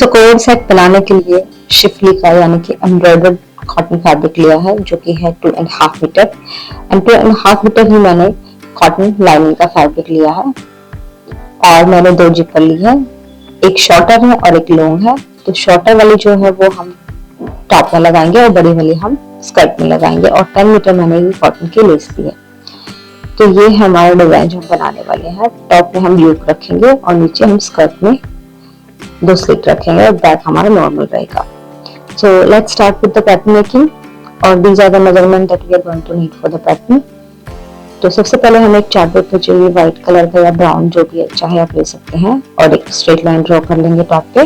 So code set बनाने के लिए शिफली का यानी कि एम्ब्रॉयडर्ड कॉटन फैब्रिक लिया है जो कि है 2.5 मीटर एंड 2.5 मीटर ही मैंने कॉटन लाइनिंग का फैब्रिक लिया है और मैंने 2 जिपर ली है, एक शॉर्टर है और एक लॉन्ग है। तो शॉर्टर वाली जो है वो हम टॉप में लगाएंगे और बड़ी वाली हम स्कर्ट में लगाएंगे और 10 मीटर मैंने ये कॉटन की लेस दी है। तो ये है हमारा डिजाइन जो हम बनाने वाले हैं। टॉप में हम यूक रखेंगे और नीचे हम स्कर्ट में 2 स्लिट रखेंगे और बैक हमारा नॉर्मल रहेगा। So let's start with the pattern making और these are the measurement that we are going to need for the pattern. तो सबसे पहले हमें एक चार्ट पेपर चाहिए, व्हाइट कलर का या ब्राउन जो भी चाहे आप ले सकते हैं, और एक स्ट्रेट लाइन ड्रॉ कर लेंगे टॉप पे।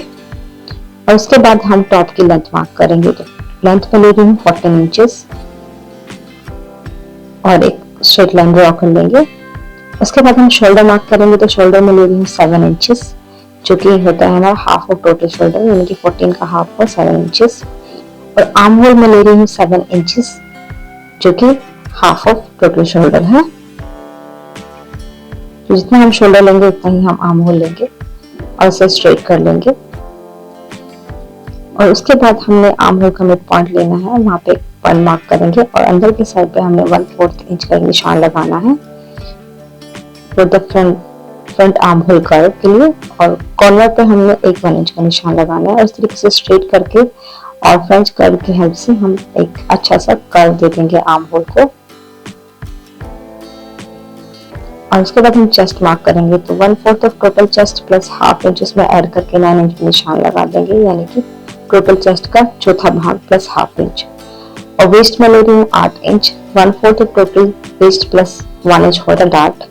और उसके बाद हम टॉप की लेंथ मार्क करेंगे। तो लेंथ में ले रही हूँ 14 इंचेस और एक स्ट्रेट लाइन ड्रॉ कर लेंगे। उसके बाद हम शोल्डर मार्क करेंगे। तो शोल्डर में ले रही हूँ 7 इंचेस जो कि होता है हमारा हाफ ऑफ टोटल शोल्डर, यानी कि 14 का हाफ और 7 इंचेस। और आर्म होल में ले रही हूँ 7 इंचेस जो कि हाफ ऑफ टोटल शोल्डर है। तो जितना हम शोल्डर लेंगे उतना ही हम आर्म होल लेंगे और इसे स्ट्रेट कर लेंगे। और उसके बाद हमने आर्म होल का मिड पॉइंट लेना है, वहां पे 1 मार्क करेंगे और अंदर की साइड पे हमने 1/4 इंच का निशान लगाना है तो the front arm hole curve के लिए। और कॉर्नर पे हमने 1 इंच का निशान लगाना है और इस तरीके से स्ट्रेट करके और फ्रेंच कर्व की हेल्प से हम एक अच्छा सा कर्व दे देंगे आर्म होल को। और उसके बाद हम चेस्ट मार्क करेंगे। तो 1/4 of total chest plus half inch इसमें ऐड करके 9 इंच निशान लगा देंगे, यानी कि टोटल चेस्ट का चौथा भाग प्लस हाफ इंच। और वेस्ट में ले रही हूँ 8 inch, 1/4 of total waist plus 1 inch for the dart.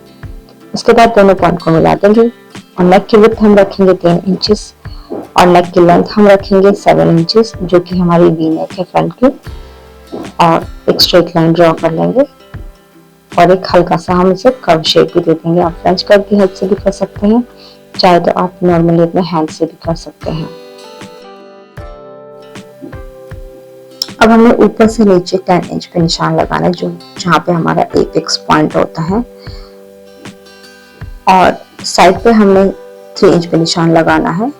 उसके बाद दोनों पॉइंट को मिला देंगे और नेक की विड्थ हम रखेंगे 10 इंचेस और नेक की लेंथ हम रखेंगे 7 इंचेस जो कि हमारी वी नेक है फ्रंट की। और एक स्ट्रेट लाइन ड्रॉ कर लेंगे और एक हल्का सा हम इसे कर्व शेप भी दे देंगे। आप फ्रेंच कर्व की हेल्प से भी कर सकते हैं, चाहे तो आप नॉर्मली अपने हैंड से भी कर सकते हैं। अब हमें ऊपर से नीचे 10 इंच पे निशान लगाना है जो जहाँ पे हमारा एपेक्स पॉइंट होता है, और साइड पे हमने 3 इंच पे निशान लगाना है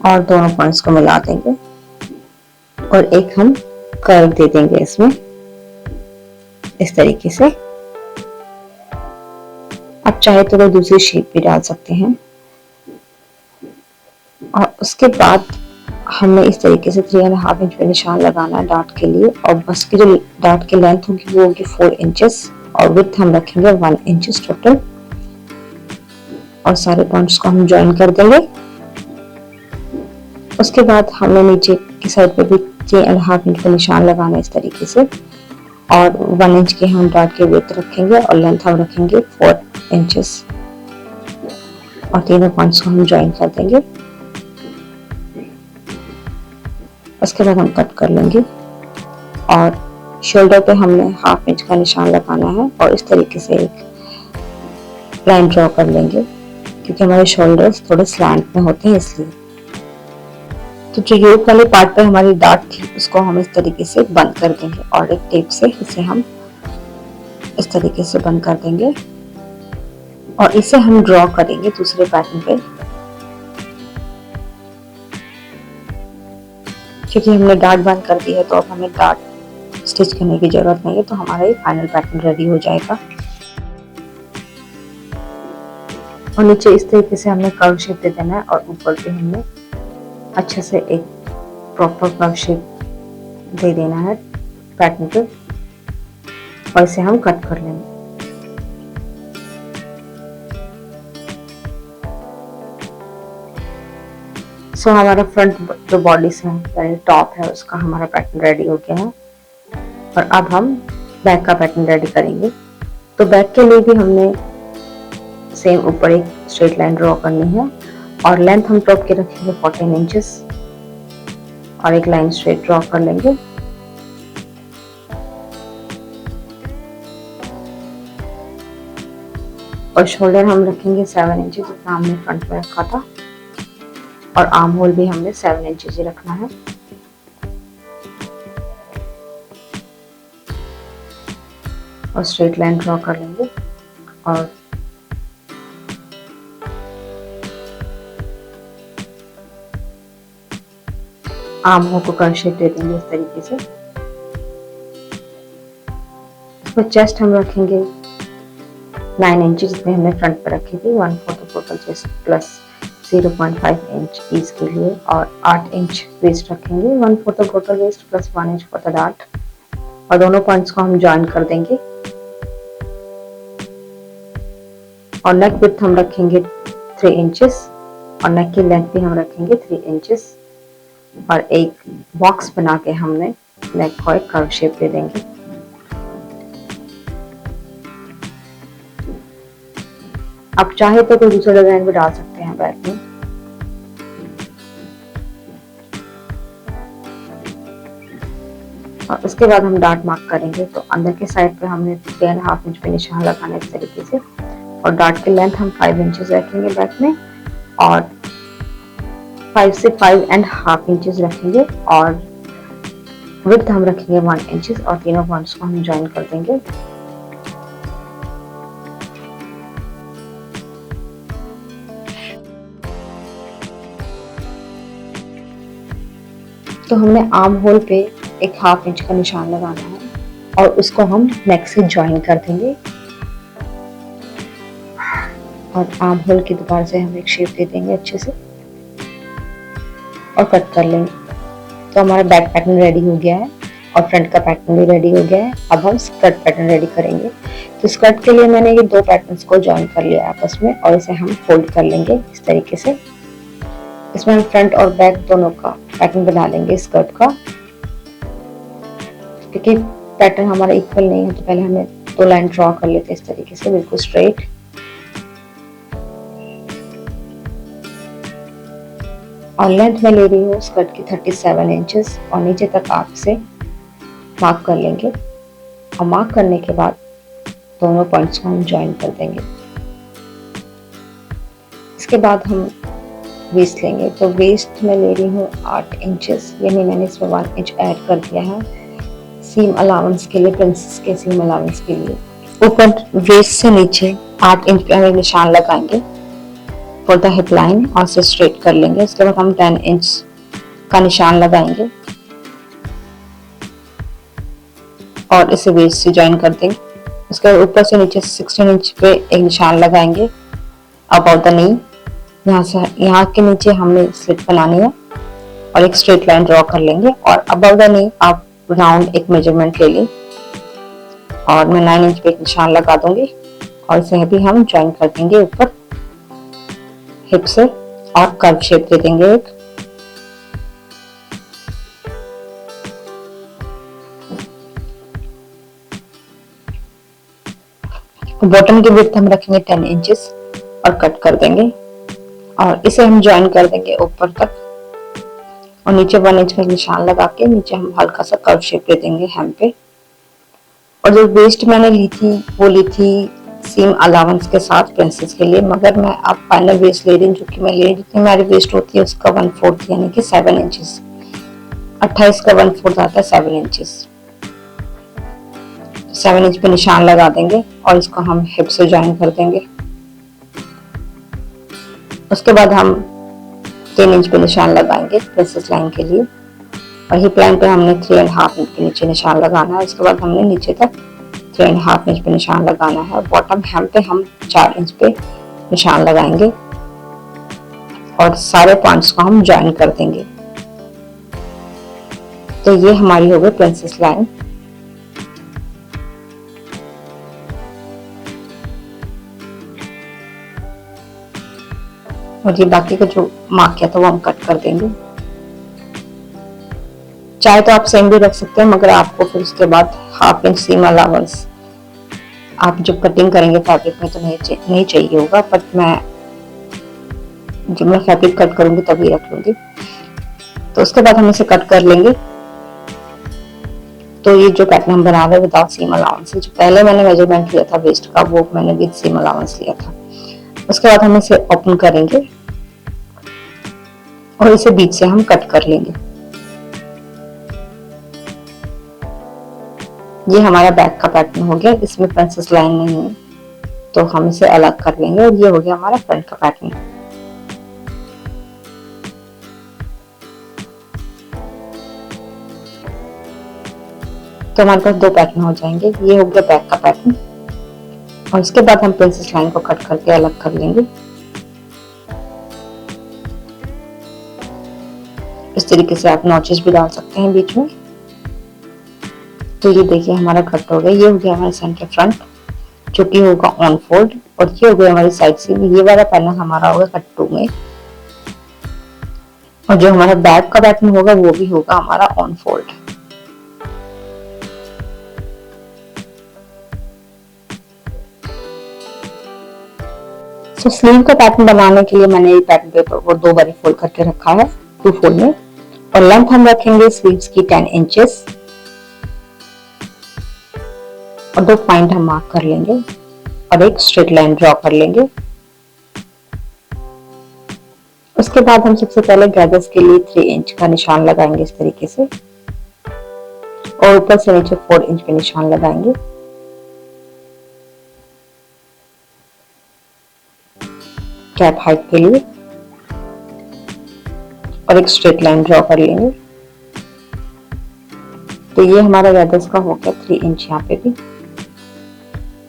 और दोनों पॉइंट्स को मिला देंगे और एक हम कर्व दे देंगे इसमें इस तरीके से। आप चाहे तो दूसरी शेप भी डाल सकते हैं। और उसके बाद हमें इस तरीके से 3.5 इंच पे निशान लगाना है डार्ट के लिए, और बस की जो डार्ट की लेंथ होगी वो होगी 4 इंचेस और विड्थ हम रखेंगे 1 इंच टोटल। और सारे पॉइंट्स को हम ज्वाइन कर देंगे। उसके बाद हमें नीचे की साइड पे भी 3.5 इंच पे निशान लगाना है इस तरीके से, और 1 इंच के हम डार्ट के विड्थ रखेंगे और लेंथ हम रखेंगे 4 इंचेस और तीनों पॉइंट्स को हम ज्वाइन कर देंगे। उसके बाद हम कट कर लेंगे और शोल्डर पे हमने 1/2 इंच का निशान लगाना है और इस तरीके से एक लाइन ड्रॉ कर लेंगे क्योंकि हमारे शोल्डर्स थोड़े स्लैंट में होते हैं इसलिए। तो जो योक वाले पार्ट पे हमारी डार्ट थी उसको हम इस तरीके से बंद कर देंगे और एक टेप से इसे हम इस तरीके से बंद कर देंगे और इसे हम ड्रॉ करेंगे दूसरे पैटर्न पे। क्योंकि हमने डार्ट बंद कर दी है तो अब हमें डार्ट स्टिच करने की जरूरत नहीं है, तो हमारा ये फाइनल पैटर्न रेडी हो जाएगा। और नीचे इस तरीके से हमने कर्व शेप दे देना है और ऊपर पे हमने अच्छे से एक प्रॉपर कर्व शेप दे देना है पैटर्न पे और इसे हम कट कर लेंगे। सो हमारा फ्रंट जो बॉडी से यानी टॉप है उसका हमारा पैटर्न रेडी हो गया है। और अब हम बैक का पैटर्न रेडी करेंगे। तो बैक के लिए भी हमने सेम ऊपर एक स्ट्रेट लाइन ड्रॉ करनी है और लेंथ हम टॉप के रखेंगे 14 इंचेस और एक लाइन स्ट्रेट ड्रॉ कर लेंगे। और शोल्डर हम रखेंगे 7 इंचेस जितना हमने फ्रंट में रखा था, और आर्म होल भी हमने 7 इंचेस ही रखना है। और स्ट्रेट लाइन ड्रॉ कर लेंगे और आर्म होल को कर्व शेप दे देंगे इस तरीके से। इसमें चेस्ट हम रखेंगे 9 इंच, जितने हमने फ्रंट पर रखी थी। 1/4 total chest plus 0.5 inch piece के लिए, और 8 इंच वेस्ट रखेंगे। 1/4 total waist plus 1 inch for the dart, और दोनों पॉइंट्स को हम ज्वाइन कर देंगे। और नेक विड्थ हम रखेंगे 3 इंचेस, और नेक की लेंथ भी हम रखेंगे 3 इंचेस, और एक बॉक्स बना के हमने नेक को एक कर्व शेप दे देंगे। आप चाहे तो कोई दूसरा डिजाइन भी डाल सकते हैं बैक में। और उसके बाद हम डार्ट मार्क करेंगे। तो अंदर के साइड पे हमने 3.5 इंच पे निशान लगाना है इस तरीके से, और डार्ट की लेंथ हम 5 इंचेस रखेंगे बैक में, और 5 से 5.5 इंचेस रखेंगे, और विड्थ हम रखेंगे 1 इंचेस, और तीनों पॉइंट्स को हम ज्वाइन कर देंगे। तो हमने आर्म होल पे एक 1/2 इंच का निशान लगाना है, और उसको हम नेक से ज्वाइन कर देंगे, और आर्म होल की दोबारा से हम एक शेप दे देंगे अच्छे से, और कट कर लेंगे। तो हमारा बैक पैटर्न रेडी हो गया है, और फ्रंट का पैटर्न भी रेडी हो गया है। अब हम स्कर्ट पैटर्न रेडी करेंगे। तो स्कर्ट के लिए मैंने ये 2 पैटर्न्स को ज्वाइन कर लिया आपस में, और इसे हम फोल्ड कर लेंगे इस तरीके से। इसमें हम फ्रंट और बैक दोनों का पैटर्न बना लेंगे स्कर्ट का। क्योंकि पैटर्न हमारा इक्वल नहीं है, तो पहले हमें 2 लाइन ड्रॉ कर लेते हैं इस तरीके से, बिल्कुल स्ट्रेट। और लेंथ में ले रही हूँ स्कर्ट की 37 इंचेस, और नीचे तक आप इसे मार्क कर लेंगे। और मार्क करने के बाद दोनों पॉइंट्स को हम ज्वाइन कर देंगे। इसके बाद हम वेस्ट लेंगे। तो वेस्ट में ले रही हूँ 8 इंचेस, यानी मैंने इसमें 1 इंच ऐड कर दिया है सीम अलाउंस के लिए, प्रिंसेस के सीम अलाउंस के लिए। ऊपर वेस्ट से नीचे 8 इंच पे हम निशान लगाएंगे फॉर द हिप लाइन, और इसे स्ट्रेट कर लेंगे। इसके बाद हम 10 इंच का निशान लगाएंगे, और इसे वेस्ट से ज्वाइन कर देंगे। उसके बाद ऊपर से नीचे 16 इंच पे एक निशान लगाएंगे अबाउट द नी। यहाँ से यहाँ के नीचे हमने स्लिट बनानी है, और एक स्ट्रेट लाइन ड्रॉ कर लेंगे। और अबाउट द नी आप राउंड एक मेजरमेंट ले लें, और मैं 9 इंच पे एक निशान लगा दूंगी, और इसे भी हम ज्वाइन कर देंगे ऊपर हिप से, और कर्व शेप दे देंगे एक। बॉटम की विड्थ हम रखेंगे 10 इंचेस, और कट कर देंगे, और इसे हम ज्वाइन कर देंगे ऊपर तक, और नीचे 1 इंच का निशान लगा के नीचे हम हल्का सा कर्व शेप दे देंगे हेम पे। और जो वेस्ट मैंने ली थी वो ली थी सीम अलाउंस के साथ प्रिंसेस के लिए, मगर मैं अब फाइनल वेस्ट ले रही हूँ, जो कि मैं ले रही, जितनी हमारी वेस्ट होती है उसका 1/4 यानी कि 7 इंचेस। 28 का 1/4 आता है 7 इंचेस। 7 इंच पे निशान लगा देंगे, और इसको हम हिप से ज्वाइन कर देंगे। उसके बाद हम 3 इंच पे निशान लगाएंगे प्रिंसेस लाइन के लिए, और हिप लाइन पे हमने 3.5 इंच पे नीचे निशान लगाना है। उसके बाद हमने नीचे तक 3.5 इंच पे निशान लगाना है। बॉटम हेम पे हम 4 इंच पे निशान लगाएंगे, और सारे पॉइंट्स को हम ज्वाइन कर देंगे। तो ये हमारी हो गई प्रिंसेस लाइन। और ये बाकी का जो मार्क किया था वो हम कट कर देंगे। चाहे तो आप सेम भी रख सकते हैं, मगर आपको फिर उसके बाद 1/2 इंच सीम अलाउंस आप जब कटिंग करेंगे फैब्रिक में तो नहीं चाहिए होगा, बट जब मैं फैब्रिक कट करूंगी तभी रख लूंगी। तो उसके बाद हम इसे कट कर लेंगे। तो ये जो पैटर्न हम बना रहे हैं विदाउट सीम अलाउंस, जो पहले मैंने मेजरमेंट लिया था वेस्ट का, वो मैंने विद सीम अलाउंस लिया था। उसके बाद हम इसे ओपन करेंगे, और इसे बीच से हम कट कर लेंगे। ये हमारा बैक का पैटर्न हो गया, इसमें प्रिंसेस लाइन नहीं है, तो हम इसे अलग कर लेंगे। और ये हो गया हमारा फ्रंट का पैटर्न। तो हमारे पास दो पैटर्न हो जाएंगे। ये हो गया बैक का पैटर्न और उसके बाद हम प्रिंसेस लाइन को कट करके अलग कर लेंगे। इस तरीके से आप नॉचेस भी डाल सकते हैं बीच में। तो ये देखिए हमारा कट हो गया। ये हो गया हमारा सेंटर फ्रंट जो कि होगा ऑन फोल्ड और ये हो गया हमारी साइड से। ये वाला पैटर्न हमारा होगा कट 2 में और जो हमारा बैक का पैटर्न होगा वो भी होगा हमारा ऑन फोल्ड। तो स्लीव का पैटर्न बनाने के लिए मैंने ये पैटर्न पेपर को 2 बारी फोल्ड करके रखा है 2 फोल्ड में और लेंथ हम रखेंगे स्लीव्स की 10 इंचेस और 2 पॉइंट हम मार्क कर लेंगे और एक स्ट्रेट लाइन ड्रॉ कर लेंगे। उसके बाद हम सबसे पहले गैदर्स के लिए 3 इंच का निशान लगाएंगे इस तरीके से और ऊपर से नीचे 4 इंच के निशान लगाएंगे। कैप हाइट के लिए और एक स्ट्रेट लाइन ड्रॉ कर लेंगे। तो ये हमारा गैदर्स का हो गया 3 इंच यहाँ पे भी।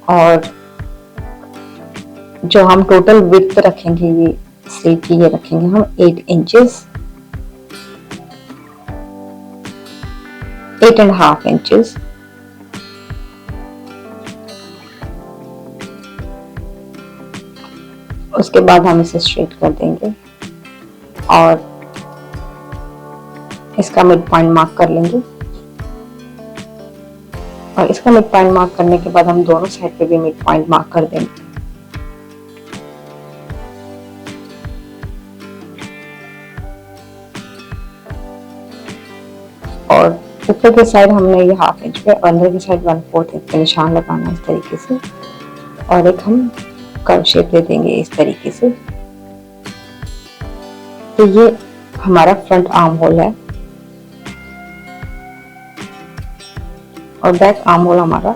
और जो हम टोटल विड्थ रखेंगे ये स्लीव की ये रखेंगे हम 8 इंचेस 8.5 इंचेस। उसके बाद हम इसे स्ट्रेट कर देंगे और इसका मिड पॉइंट मार्क कर लेंगे और इसका मिड पॉइंट मार्क करने के बाद हम दोनों साइड पे भी मिड पॉइंट मार्क कर देंगे। और ऊपर की साइड हमने ये 1/2 इंच पे और अंदर की साइड 1/4 इंच पे निशान लगाना है इस तरीके से और एक हम कर्व शेप दे देंगे इस तरीके से। तो ये हमारा फ्रंट आर्म होल है और बैक आर्म होल हमारा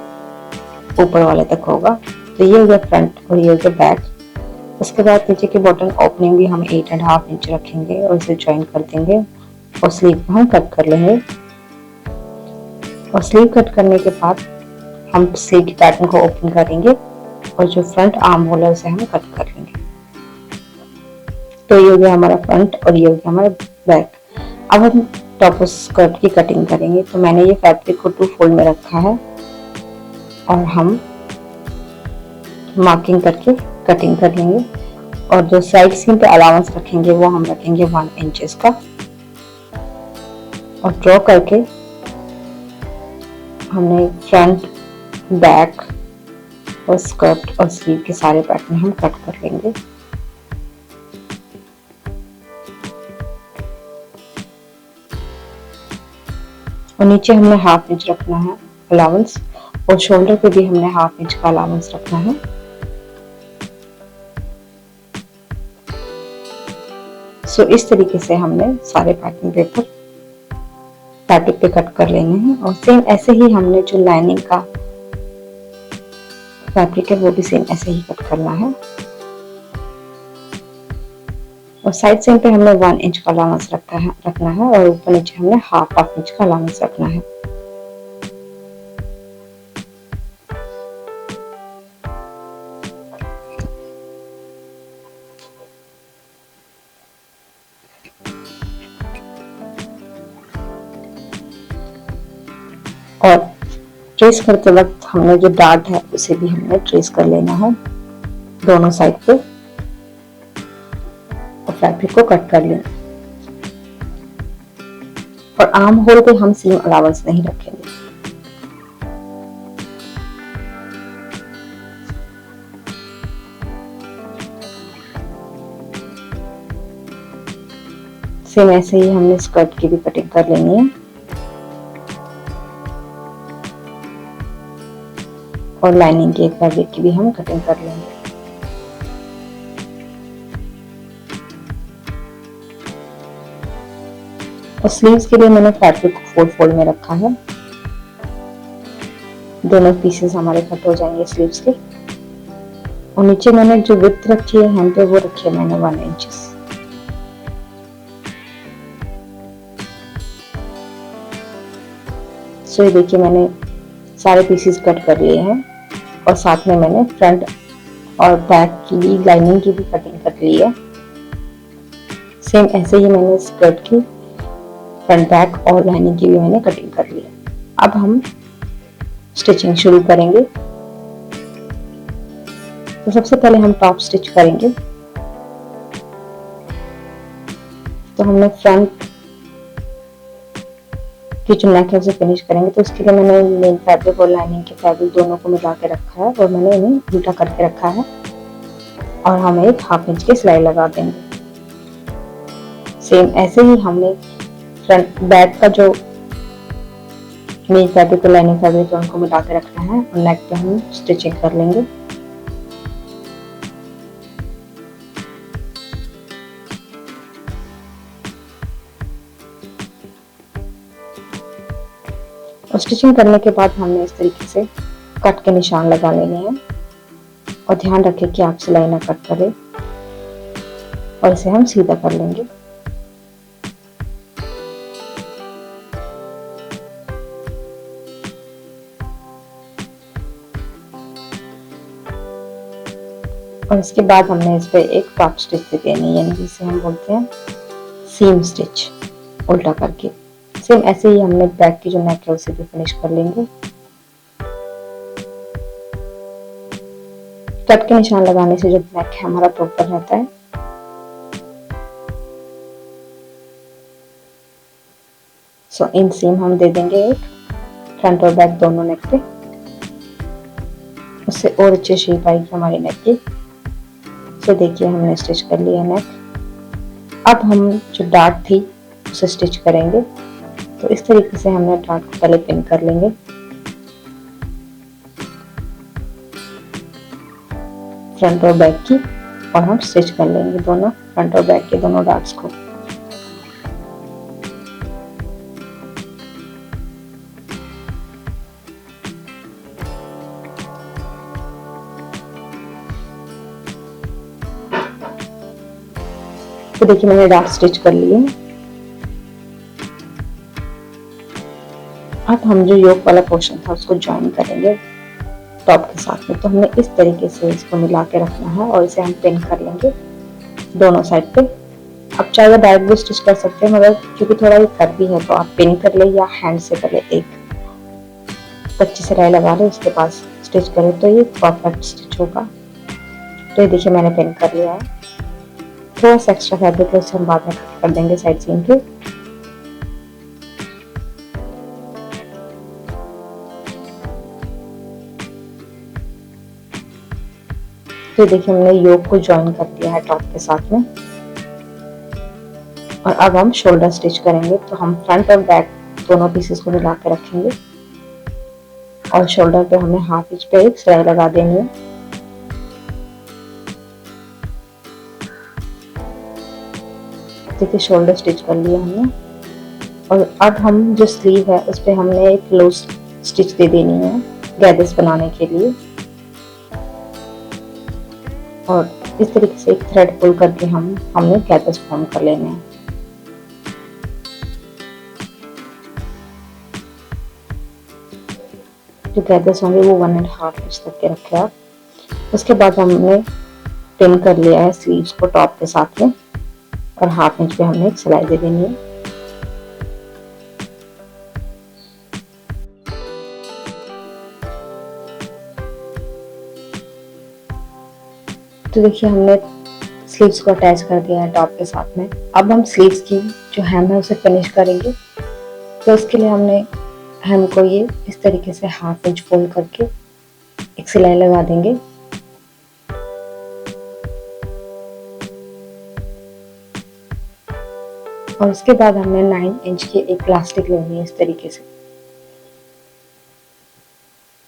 ऊपर वाले तक होगा। तो ये हो गया फ्रंट और ये हो गया बैक। उसके बाद नीचे की बॉटम ओपनिंग भी हम 8.5 इंच रखेंगे और इसे ज्वाइन कर देंगे और स्लीव को हम कट कर लेंगे। और स्लीव कट करने के बाद हम स्लीव की पैटर्न को ओपन करेंगे और जो फ्रंट आर्म होल है उसे हम कट कर लेंगे। तो ये हो गया हमारा फ्रंट और ये हो गया हमारा बैक। अब हम टॉप स्कर्ट की कटिंग करेंगे। तो मैंने ये फैब्रिक को 2 फोल्ड में रखा है और हम मार्किंग करके कटिंग कर लेंगे और जो साइड सीम पे अलाउंस रखेंगे वो हम रखेंगे 1 इंचेस का और ड्रॉ करके हमने फ्रंट बैक और स्कर्ट और स्लीव के सारे पैटर्न हम कट कर लेंगे। और नीचे हमने 1/2 इंच रखना है अलाउंस और शोल्डर पे भी हमने 1/2 इंच का अलाउंस रखना है। सो इस तरीके से हमने सारे पैटर्न पेपर फैब्रिक पे कट कर लेने हैं और सेम ऐसे ही हमने जो लाइनिंग का फैब्रिक है वो भी सेम ऐसे ही कट करना है। और साइड सेम पे हमने 1 इंच का अलाउंस रखना है और ऊपर नीचे हमने 1/2 इंच का अलाउंस रखना है। और ट्रेस करते वक्त हमने जो डार्ट है उसे भी हमने ट्रेस कर लेना है दोनों साइड पे और फैब्रिक को कट कर लेना। और आर्म होल पे हम सीम अलाउंस नहीं रखेंगे। सेम ऐसे ही हमने स्कर्ट की भी कटिंग कर लेनी है और लाइनिंग के फैब्रिक की भी हम कटिंग कर लेंगे। और स्लीव्स के लिए मैंने फैब्रिक को 4 फोल्ड में रखा है। दोनों पीसेस हमारे कट हो जाएंगे स्लीव्स के। और नीचे मैंने जो विड्थ रखी है हैम पे वो रखी है मैंने 1 इंच। सो ये देखिए मैंने सारे पीसेस कट कर लिए हैं और साथ में मैंने फ्रंट और बैक की भी लाइनिंग की भी कटिंग कर ली है। सेम ऐसे ही मैंने स्कर्ट की फ्रंट बैक और लाइनिंग की भी मैंने कटिंग कर ली है। अब हम स्टिचिंग शुरू करेंगे। तो सबसे पहले हम टॉप स्टिच करेंगे। तो हमने फ्रंट की जो नेक है उसे फिनिश करेंगे। तो उसके लिए मैंने मेन फैब्रिक और लाइनिंग के फैब्रिक दोनों को मिला के रखा है और मैंने इन्हें उल्टा करके रखा है और हम एक 1/2 इंच की सिलाई लगा देंगे। सेम ऐसे ही हमने फ्रंट बैक का जो मेन फैब्रिक और लाइनिंग फैब्रिक है उनको मिला के रखना है और नेक पे हम स्टिचिंग कर लेंगे। और स्टिचिंग करने के बाद हमने इस तरीके से कट के निशान लगा लेने हैं और ध्यान रखें कि आप सिलाई ना कट करें और इसे हम सीधा कर लेंगे। और इसके बाद हमने इस पे एक टॉप स्टिच दे देनी है, यानी जिसे हम बोलते हैं सीम स्टिच, उल्टा करके। सेम ऐसे ही हमने बैक की जो नेक है उसे भी फिनिश कर लेंगे। कट के निशान लगाने से जो नेक है हमारा प्रॉपर रहता है। सो इन सीम हम दे देंगे एक, फ्रंट और बैक दोनों नेक पे, उससे और अच्छी शेप आएगी हमारी नेक की। तो देखिए हमने स्टिच कर लिया नेक। अब हम जो डार्ट थी उसे स्टिच करेंगे। तो इस तरीके से हमने डार्ट को पहले पिन कर लेंगे। फ्रंट और बैक की, और हम स्टिच कर लेंगे दोनों फ्रंट और बैक के दोनों डार्ट्स को। तो देखिए मैंने डार्ट स्टिच कर लिए। अब हम जो योक वाला पोर्शन था उसको ज्वाइन करेंगे टॉप के साथ में। तो हमने इस तरीके से इसको मिला के रखना है और इसे हम पिन कर लेंगे दोनों साइड पे। अब चाहे डायरेक्ट भी स्टिच कर सकते हैं, मगर क्योंकि थोड़ा ये कर्वी है तो आप पिन कर ले या हैंड से कर ले, एक कच्ची सिलाई लगा ले उसके बाद स्टिच करें तो ये परफेक्ट स्टिच होगा। तो ये देखिए मैंने पिन कर लिया है। थोड़ा सा एक्स्ट्रा फैब्रिक है उसे हम बाद में कट कर देंगे साइड सीम के। तो देखिए हमने योक को ज्वाइन कर दिया है टॉप के साथ में। और अब हम शोल्डर स्टिच करेंगे। तो हम फ्रंट और बैक दोनों पीसेस को मिला के रखेंगे और शोल्डर पे हमें 1/2 इंच पे एक सिलाई लगा देनी है। देखिए शोल्डर स्टिच कर लिया हमने। और अब हम जो स्लीव है उस पे हमने एक क्लोज स्टिच दे देनी है गैदर्स बनाने के लिए। और इस तरीके से एक थ्रेड पुल करके हमने गैदर्स फॉर्म कर लेने हैं। जो गैदर्स होंगे वो 1.5 इंच तक के रखे आप। उसके बाद हमने पिन कर लिया है स्लीव्स को टॉप के साथ में और 1/2 इंच पे हमने एक सिलाई दे देनी है। तो देखिए हमने स्लीव्स को अटैच कर दिया है टॉप के साथ में। अब हम स्लीव्स की जो हेम है उसे फिनिश करेंगे। तो उसके लिए हमने हेम को ये इस तरीके से 1/2 इंच फोल्ड करके एक सिलाई लगा देंगे। और उसके बाद हमने 9 इंच की एक प्लास्टिक लेनी है इस तरीके से,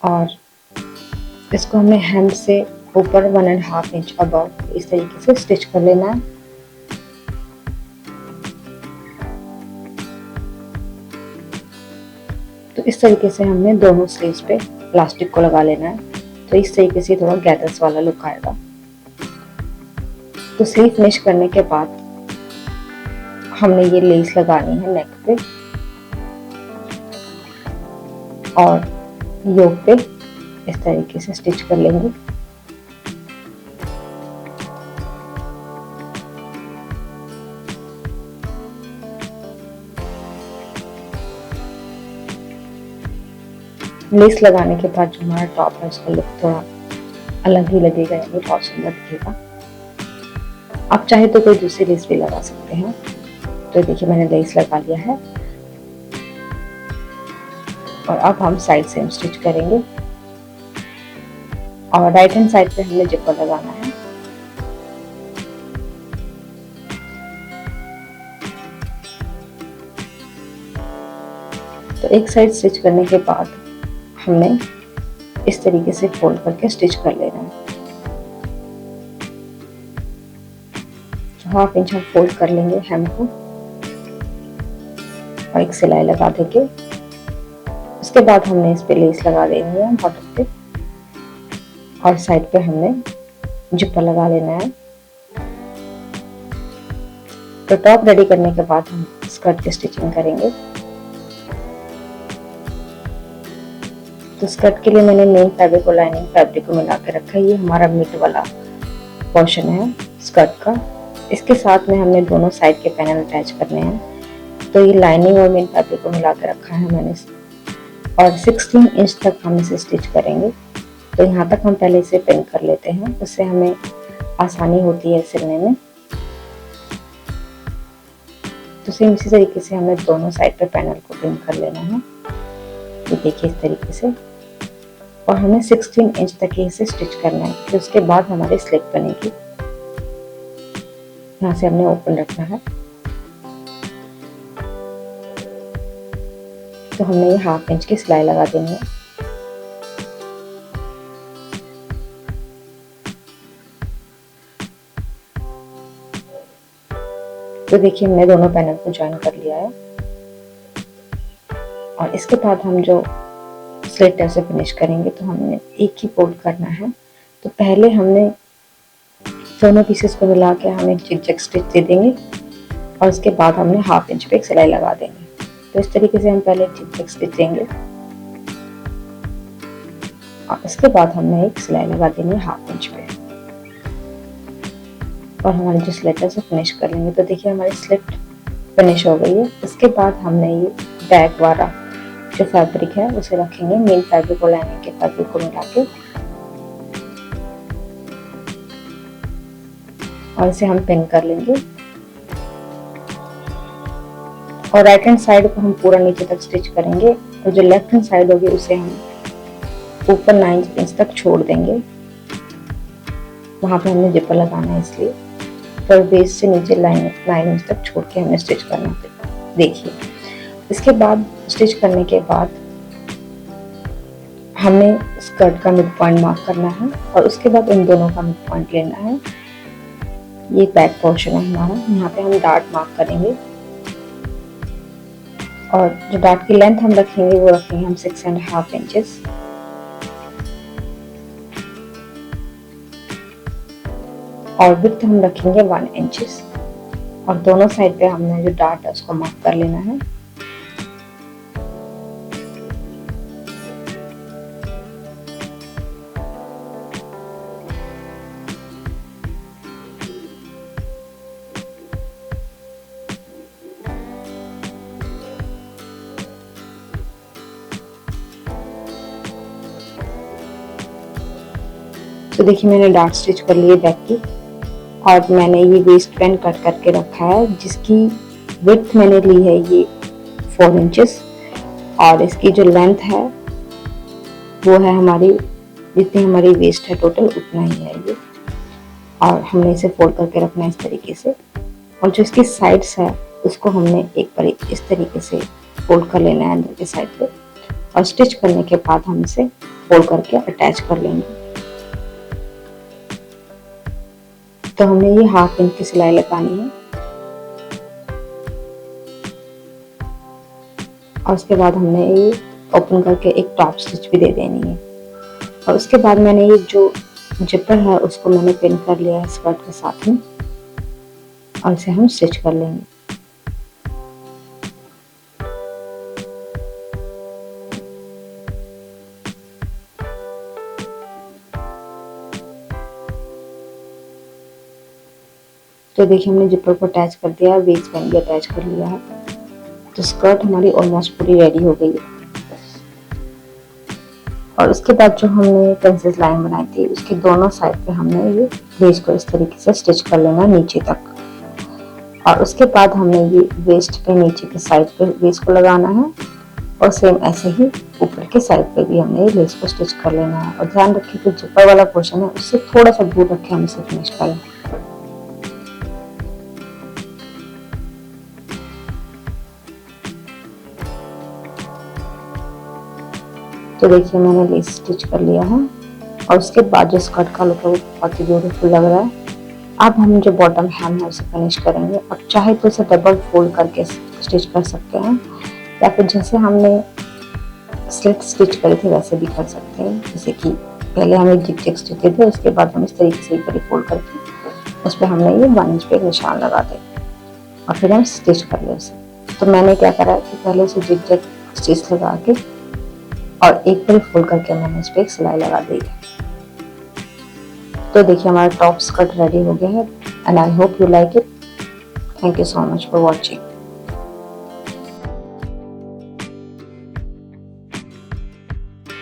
और इसको हमें हेम से ऊपर 1.5 इंच अबव इस तरीके से स्टिच कर लेना है। तो इस तरीके से हमने दोनों स्लीव्स पे प्लास्टिक को लगा लेना है। तो इस तरीके से थोड़ा गैदर्स वाला लुक आएगा। तो स्लीव फिनिश करने के बाद हमने ये लेस लगानी है नेक पे और योक पे इस तरीके से स्टिच कर लेंगे। लेस लगाने के बाद जो हमारा टॉप है उसका लुक थोड़ा अलग ही लगेगा, यानी बहुत सुंदर दिखेगा। आप चाहे तो कोई दूसरी लेस भी लगा सकते हैं। तो देखिए मैंने लेस लगा लिया है और अब हम साइड सेम स्टिच करेंगे और राइट हैंड साइड पे हमने जिपर लगाना है। तो एक साइड स्टिच करने के बाद हमने इस तरीके से फोल्ड करके स्टिच कर लेना है। हाफ इंच हम फोल्ड कर लेंगे हेम को और एक सिलाई लगा देंगे। उसके बाद हमने इस पे लेस लगा देनी है बॉटम पे और साइड पे हमने जिपर लगा लेना है। तो टॉप रेडी करने के बाद हम स्कर्ट की स्टिचिंग करेंगे। तो स्कर्ट के लिए मैंने मेन फैब्रिक और लाइनिंग फैब्रिक को मिला के रखा है। ये हमारा मिड वाला पोर्शन है स्कर्ट का। इसके साथ में हमने दोनों साइड के पैनल अटैच करने हैं। तो ये लाइनिंग और मेन फैब्रिक को मिला के रखा है मैंने और 16 इंच तक हम इसे स्टिच करेंगे। तो यहाँ तक हम पहले इसे पिन कर लेते हैं, उससे हमें आसानी होती है सिलने में। तो सेम इसी तरीके से हमें दोनों साइड पे पैनल को पिन कर लेना है। ये देखिए इस तरीके से और हमें 16 इंच तक ही इसे स्टिच करना है। फिर उसके बाद हमारी स्लिप बनेगी। यहाँ से हमने ओपन रखना है। तो हमने ये हाफ इंच की सिलाई लगा देनी है। तो देखिए हमने दोनों पैनल को ज्वाइन कर लिया है और इसके बाद हम जो स्लिट है उसे फिनिश करेंगे। तो हमने एक ही फोल्ड करना है। तो पहले हमने दोनों पीसेस को मिला के हम एक जिगजैग स्टिच दे देंगे और उसके बाद हमने हाफ इंच पे एक सिलाई लगा देंगे। तो इस तरीके से हम पहले एक जिगजैग स्टिच देंगे और इसके बाद हमने एक सिलाई लगा देनी है हाफ इंच पे और हमारी जो स्लिट है उसे फिनिश कर लेंगे। तो देखिए हमारी स्लिट फिनिश हो गई है। इसके बाद हमने ये बैक वाला जो फैब्रिक है उसे रखेंगे मेन फैब्रिक और लाइनिंग के फैब्रिक को मिला के और इसे हम पिन कर लेंगे। और राइट हैंड साइड को हम पूरा नीचे तक स्टिच करेंगे और जो लेफ्ट हैंड साइड होगी उसे हम ऊपर 9 इंच तक छोड़ देंगे। वहां पे हमने जिपर लगाना है, इसलिए तो बेस से नीचे 9 इंच तक छोड़ के हमें स्टिच करना है। देखिए इसके बाद स्टिच करने के बाद हमें स्कर्ट का मिड पॉइंट मार्क करना है और उसके बाद इन दोनों का मिड पॉइंट लेना है। ये बैक पोर्शन है हमारा, यहाँ पे हम डार्ट मार्क करेंगे और जो डार्ट की लेंथ हम रखेंगे वो रखेंगे हम 6.5 इंचेस। और विड्थ हम रखेंगे 1 इंचेस और दोनों साइड पे हमने जो डार्ट है उसको मार्क कर लेना है। तो देखिए मैंने डार्ट स्टिच कर लिए बैक की और मैंने ये वेस्ट पैन कट करके रखा है जिसकी विड्थ मैंने ली है ये 4 इंचेस और इसकी जो लेंथ है वो है हमारी जितनी हमारी वेस्ट है टोटल उतना ही है ये। और हमने इसे फोल्ड करके रखना है इस तरीके से और जो इसकी साइड्स है उसको हमने एक बार इस तरीके से फोल्ड कर लेना है अंदर के साइड पे और स्टिच करने के बाद हम इसे फोल्ड करके अटैच कर लेंगे। तो हमने ये हाफ इंच की सिलाई लगानी है और उसके बाद हमने ये ओपन करके एक टॉप स्टिच भी दे देनी है और उसके बाद मैंने ये जो जिपर है उसको मैंने पिन कर लिया है स्कर्ट के साथ में और इसे हम स्टिच कर लेंगे। तो देखिए हमने जिपर को अटैच कर दिया है, वेस्ट बैंड भी अटैच कर लिया है। तो स्कर्ट हमारी ऑलमोस्ट पूरी रेडी हो गई है। और उसके बाद जो हमने प्रिंसेस लाइन बनाई थी उसके दोनों साइड पे हमने ये लेस को इस तरीके से स्टिच कर लेना नीचे तक। और उसके बाद हमने ये वेस्ट पे नीचे के साइड पे लेस को लगाना है और सेम ऐसे ही ऊपर के साइड पे भी हमने ये लेस को स्टिच कर लेना है। और ध्यान रखिए कि जो ऊपर वाला पोर्शन है उससे थोड़ा सा दूर रखे हम इसे फिनिश करें। तो देखिए मैंने लेस स्टिच कर लिया है और उसके बाद जो स्कर्ट का लुक है वो बहुत ही ब्यूटीफुल लग रहा है। अब हम जो बॉटम hem है उसे फिनिश करेंगे। अब चाहे तो इसे डबल फोल्ड करके स्टिच कर सकते हैं या फिर जैसे हमने स्लिट स्टिच करे थे वैसे भी कर सकते हैं। जैसे कि पहले हम एक जिग स्टिच थे, उसके बाद हम इस तरीके से एक बार फोल्ड करके उस पर हमने ये 1 इंच पे एक निशान लगा दे और फिर हम स्टिच कर ले उसे। तो मैंने क्या करा कि पहले उसे जिग स्टिच लगा के और एक बार फोल्ड करके मैंने इस पर एक सिलाई लगा दी है। तो देखिए हमारा टॉप स्कर्ट रेडी हो गया है and I hope you like it. Thank you so much for watching.